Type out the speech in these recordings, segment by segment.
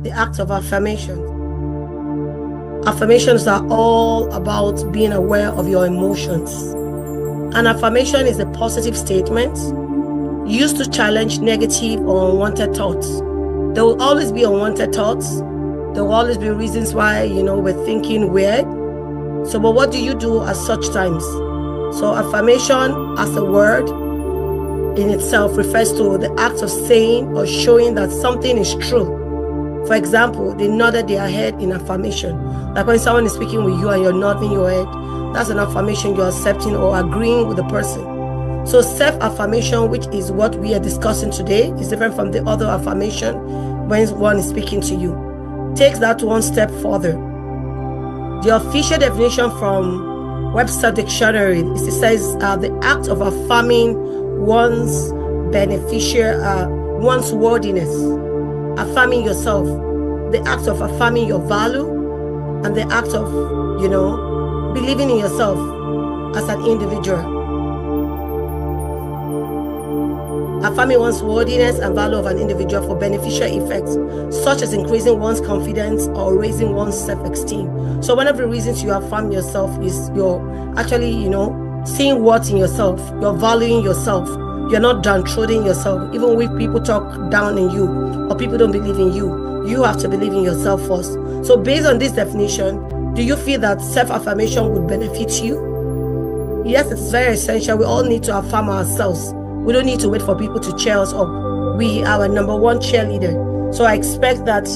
the act of affirmation. Affirmations are all about being aware of your emotions. An affirmation is a positive statement used to challenge negative or unwanted thoughts. There will always be unwanted thoughts. There will always be reasons why, we're thinking weird. So, but what do you do at such times? So, affirmation as a word in itself refers to the act of saying or showing that something is true. For example, they nodded their head in affirmation. Like when someone is speaking with you and you're nodding your head, that's an affirmation you're accepting or agreeing with the person. So self-affirmation, which is what we are discussing today, is different from the other affirmation when one is speaking to you. Takes that one step further. The official definition from Webster Dictionary, it says the act of affirming one's one's worthiness, affirming yourself, the act of affirming your value, and the act of, believing in yourself as an individual. Affirming one's worthiness and value of an individual for beneficial effects, such as increasing one's confidence or raising one's self-esteem. So one of the reasons you affirm yourself is you're actually, seeing worth in yourself, you're valuing yourself, you're not downtrodden yourself. Even if people talk down on you or people don't believe in you, you have to believe in yourself first. So based on this definition, do you feel that self-affirmation would benefit you? Yes, it's very essential. We all need to affirm ourselves. We don't need to wait for people to cheer us up. We are our number one cheerleader. So I expect that,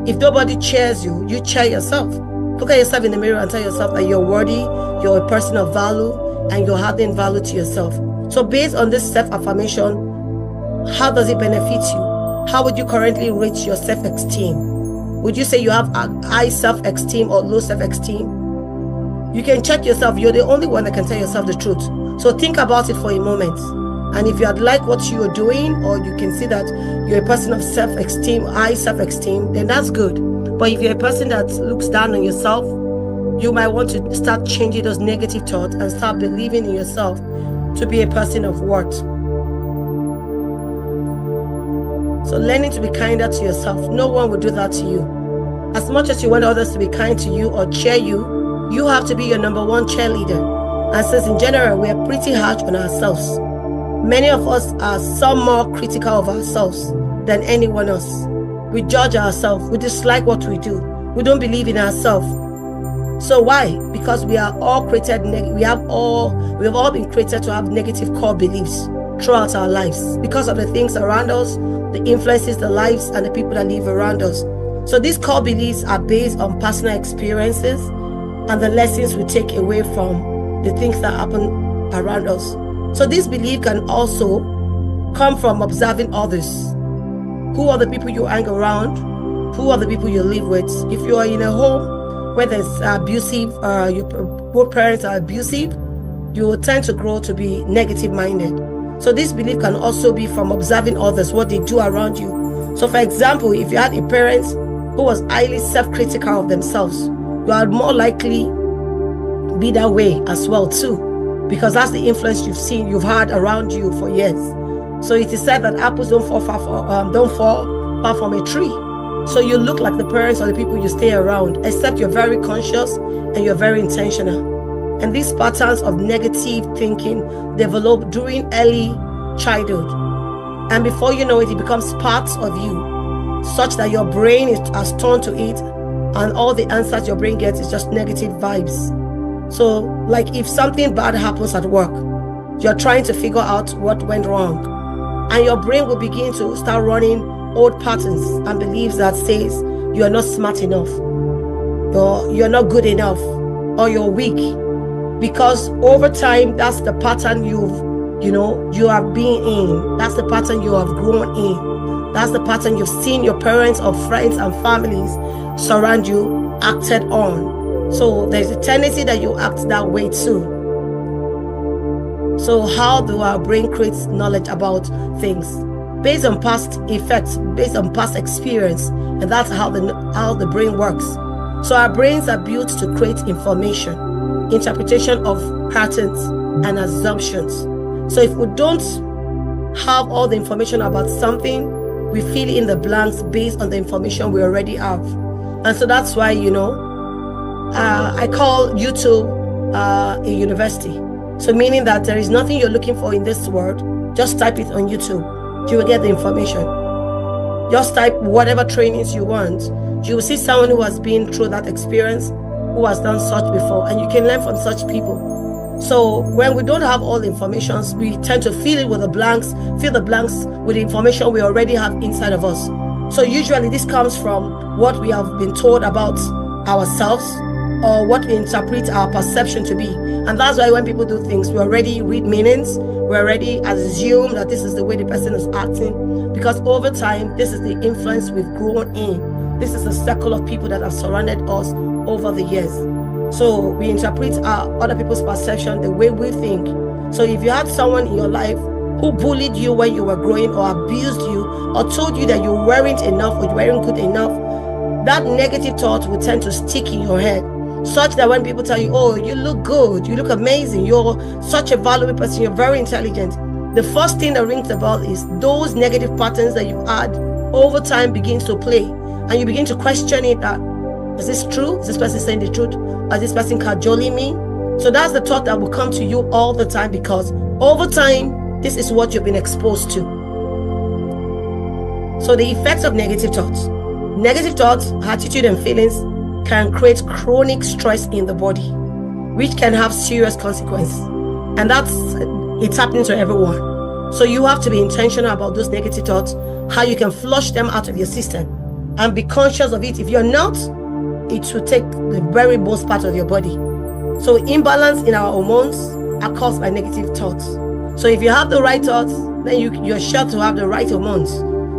if nobody cheers you, you cheer yourself. Look at yourself in the mirror and tell yourself that you're worthy, you're a person of value, and you're adding value to yourself. So based on this self-affirmation, how does it benefit you? How would you currently rate your self-esteem? Would you say you have high self-esteem or low self-esteem? You can check yourself. You're the only one that can tell yourself the truth. So think about it for a moment. And if you like what you're doing, or you can see that you're a person of self-esteem, high self-esteem, then that's good. But if you're a person that looks down on yourself, you might want to start changing those negative thoughts and start believing in yourself to be a person of worth. So learning to be kinder to yourself. No one will do that to you. As much as you want others to be kind to you or cheer you, you have to be your number one cheerleader. And since in general, we are pretty harsh on ourselves. Many of us are some more critical of ourselves than anyone else. We judge ourselves. We dislike what we do. We don't believe in ourselves. So why? Because we are all created. We have all been created to have negative core beliefs throughout our lives because of the things around us, the influences, the lives, and the people that live around us. So these core beliefs are based on personal experiences and the lessons we take away from the things that happen around us. So this belief can also come from observing others. Who are the people you hang around? Who are the people you live with? If you are in a home where there's abusive, both parents are abusive, you will tend to grow to be negative minded. So this belief can also be from observing others, what they do around you. So for example, if you had a parent who was highly self-critical of themselves, you are more likely be that way as well too, because that's the influence you've had around you for years. So it is said that apples don't fall far from a tree. So you look like the parents or the people you stay around, except you're very conscious and you're very intentional. And these patterns of negative thinking develop during early childhood. And before you know it, it becomes part of you, such that your brain has turned to it, and all the answers your brain gets is just negative vibes. So like if something bad happens at work, you're trying to figure out what went wrong, and your brain will begin to start running old patterns and beliefs that says you are not smart enough, or you're not good enough, or you're weak. Because over time, that's the pattern you have been in. That's the pattern you have grown in. That's the pattern you've seen your parents or friends and families surround you acted on. So there's a tendency that you act that way too. So how do our brain create knowledge about things? Based on past effects, based on past experience, and that's how the brain works. So our brains are built to create information, interpretation of patterns and assumptions. So if we don't have all the information about something, we fill in the blanks based on the information we already have. And so that's why, I call YouTube a university. So meaning that there is nothing you're looking for in this world, just type it on YouTube. You will get the information. Just type whatever trainings you want. You will see someone who has been through that experience, who has done such before, and you can learn from such people. So when we don't have all the information, we tend to fill it with the blanks, fill the blanks with the information we already have inside of us. So usually this comes from what we have been told about ourselves, or what we interpret our perception to be. And that's why when people do things, we already read meanings, we already assume that this is the way the person is acting, because over time, this is the influence we've grown in. This is the circle of people that have surrounded us over the years. So we interpret other people's perception the way we think. So if you had someone in your life who bullied you when you were growing, or abused you, or told you that you weren't enough or you weren't good enough, that negative thought will tend to stick in your head, such that when people tell you, oh, you look good, you look amazing, you're such a valuable person, you're very intelligent, the first thing that rings the bell is those negative patterns that you've had over time begins to play, and you begin to question it, that is this true? Is this person saying the truth? Is this person cajoling me? So that's the thought that will come to you all the time, because over time, this is what you've been exposed to. So the effects of negative thoughts. Negative thoughts, attitude, and feelings can create chronic stress in the body, which can have serious consequences. And it's happening to everyone. So you have to be intentional about those negative thoughts, how you can flush them out of your system, and be conscious of it. If you're not, it will take the very most part of your body. So imbalance in our hormones are caused by negative thoughts. So if you have the right thoughts, then you're sure to have the right hormones.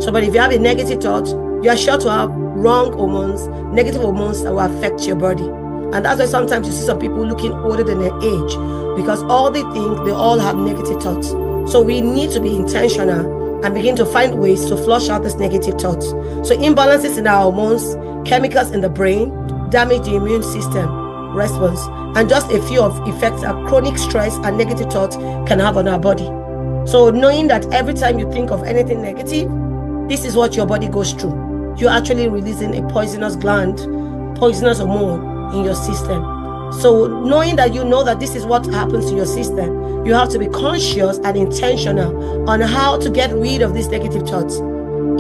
So, but if you have a negative thought, you are sure to have wrong hormones, negative hormones that will affect your body. And that's why sometimes you see some people looking older than their age, because all they think, they all have negative thoughts. So we need to be intentional and begin to find ways to flush out these negative thoughts. So imbalances in our hormones, chemicals in the brain, damage the immune system response, and just a few of effects that chronic stress and negative thoughts can have on our body. So knowing that every time you think of anything negative, this is what your body goes through. You're actually releasing a poisonous gland, poisonous hormone in your system. So knowing that you know that this is what happens to your system, you have to be conscious and intentional on how to get rid of these negative thoughts.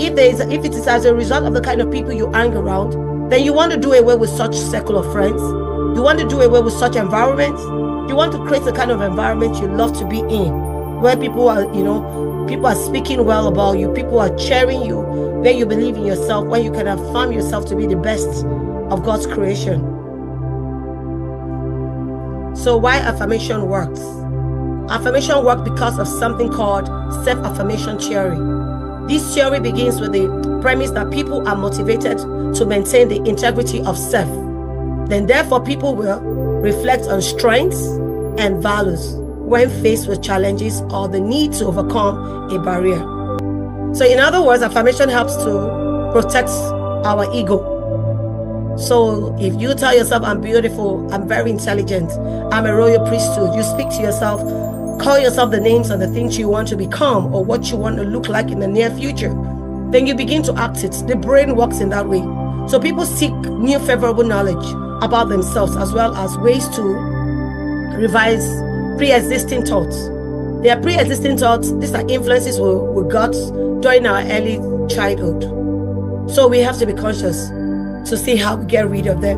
If it is as a result of the kind of people you hang around, then you want to do away with such circle of friends. You want to do away with such environments. You want to create the kind of environment you love to be in, where people are, people are speaking well about you, people are cheering you, where you believe in yourself, where you can affirm yourself to be the best of God's creation. So why affirmation works? Affirmation works because of something called self-affirmation theory. This theory begins with the premise that people are motivated to maintain the integrity of self. Then therefore people will reflect on strengths and values when faced with challenges or the need to overcome a barrier. So in other words, affirmation helps to protect our ego. So if you tell yourself, I'm beautiful, I'm very intelligent, I'm a royal priesthood, you speak to yourself, call yourself the names of the things you want to become or what you want to look like in the near future, then you begin to act it. The brain works in that way. So people seek new favorable knowledge about themselves, as well as ways to revise pre-existing thoughts. They are pre-existing thoughts. These are influences we got during our early childhood. So we have to be conscious to see how we get rid of them.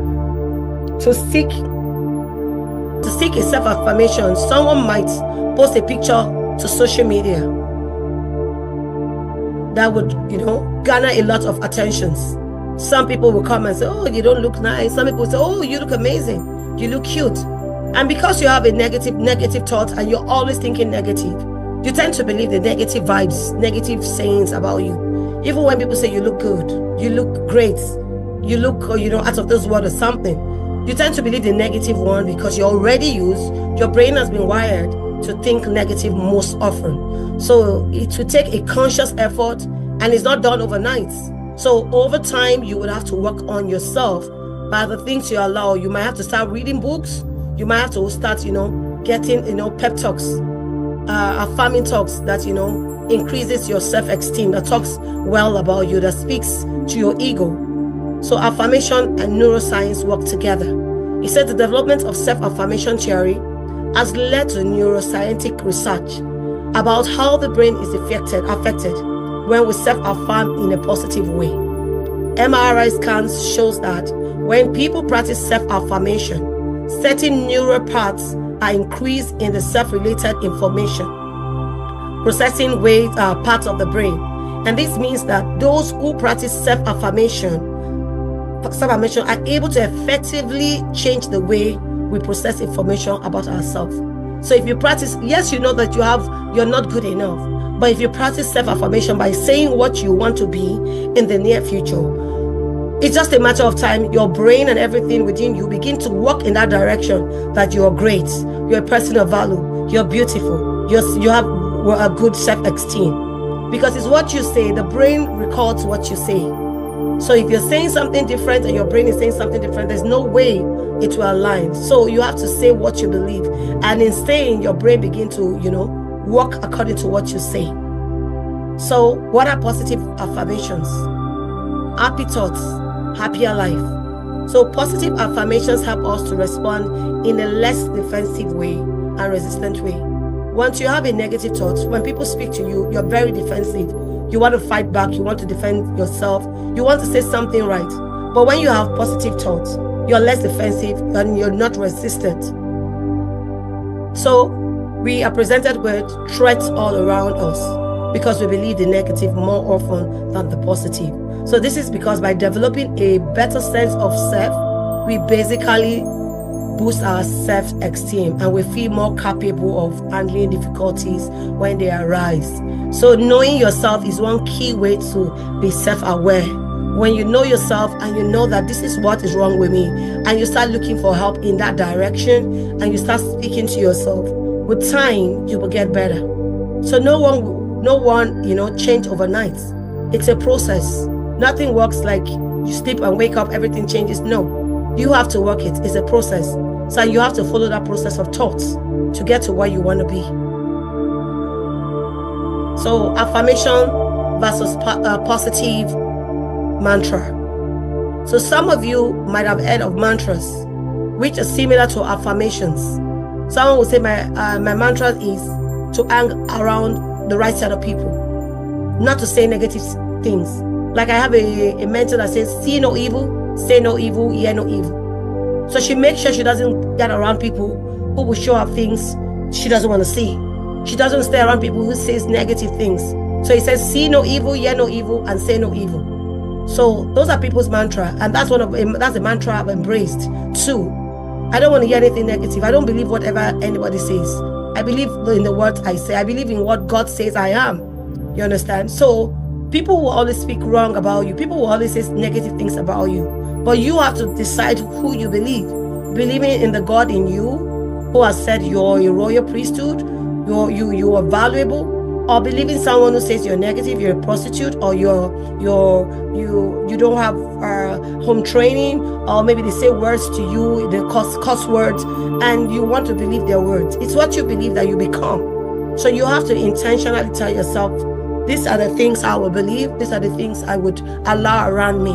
To seek a self-affirmation, someone might post a picture to social media that would, garner a lot of attentions. Some people will come and say, oh, you don't look nice. Some people will say, oh, you look amazing. You look cute. And because you have a negative thought and you're always thinking negative, you tend to believe the negative vibes, negative sayings about you. Even when people say you look good, you look great, you look, out of this world or something, you tend to believe the negative one because you're already used, your brain has been wired to think negative most often. So it will take a conscious effort and it's not done overnight. So over time, you would have to work on yourself by the things you allow. You might have to start reading books. You might have to start, getting, pep talks. affirming talks that, increases your self-esteem, that talks well about you, that speaks to your ego. So affirmation and neuroscience work together. He said the development of self-affirmation theory has led to neuroscientific research about how the brain is affected when we self-affirm in a positive way. MRI scans shows that when people practice self-affirmation, certain neural paths are increased in the self-related information processing parts of the brain. And this means that those who practice self-affirmation are able to effectively change the way we process information about ourselves. So if you practice, yes, you know that you're not good enough, but if you practice self-affirmation by saying what you want to be in the near future, it's just a matter of time. Your brain and everything within you begin to walk in that direction, that you're great, you're a person of value, you're beautiful, you have a good self-esteem. Because it's what you say, the brain records what you say. So if you're saying something different and your brain is saying something different, there's no way it will align. So you have to say what you believe. And in saying, your brain begin to, work according to what you say. So what are positive affirmations? Happy thoughts, happier life. So positive affirmations help us to respond in a less defensive way and resistant way. Once you have a negative thought, when people speak to you, you're very defensive. You want to fight back, you want to defend yourself, you want to say something right. But when you have positive thoughts, you're less defensive and you're not resistant. So we are presented with threats all around us because we believe the negative more often than the positive. So this is because by developing a better sense of self, we basically boost our self-esteem and we feel more capable of handling difficulties when they arise. So knowing yourself is one key way to be self-aware. When you know yourself and you know that this is what is wrong with me, and you start looking for help in that direction and you start speaking to yourself, with time you will get better. So no one change overnight. It's a process. Nothing works like you sleep and wake up, everything changes. No, you have to work it. It's a process. So you have to follow that process of thoughts to get to where you want to be. So affirmation versus positive mantra. So some of you might have heard of mantras, which are similar to affirmations. Someone will say, my mantra is to hang around the right side of people, not to say negative things. Like I have a mentor that says, see no evil, say no evil, hear no evil. So she makes sure she doesn't get around people who will show her things she doesn't want to see. She doesn't stay around people who says negative things. So he says, see no evil, hear no evil, and say no evil. So those are people's mantra, and that's a mantra I've embraced too. I don't want to hear anything negative. I don't believe whatever anybody says. I believe in the words I say. I believe in what God says I am. You understand? So people will always speak wrong about you. People will always say negative things about you. But you have to decide who you believe. Believing in the God in you who has said you're a royal priesthood, you are valuable, or believing someone who says you're negative, you're a prostitute, or you don't have home training, or maybe they say words to you, they cuss words, and you want to believe their words. It's what you believe that you become. So you have to intentionally tell yourself, these are the things I will believe, these are the things I would allow around me.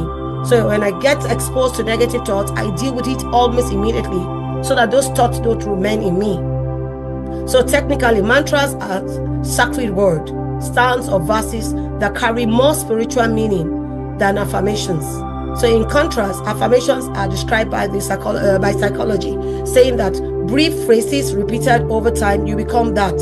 So when I get exposed to negative thoughts, I deal with it almost immediately so that those thoughts don't remain in me. So technically, mantras are sacred words, stanzas or verses that carry more spiritual meaning than affirmations. So in contrast, affirmations are described by psychology, saying that brief phrases repeated over time, you become that.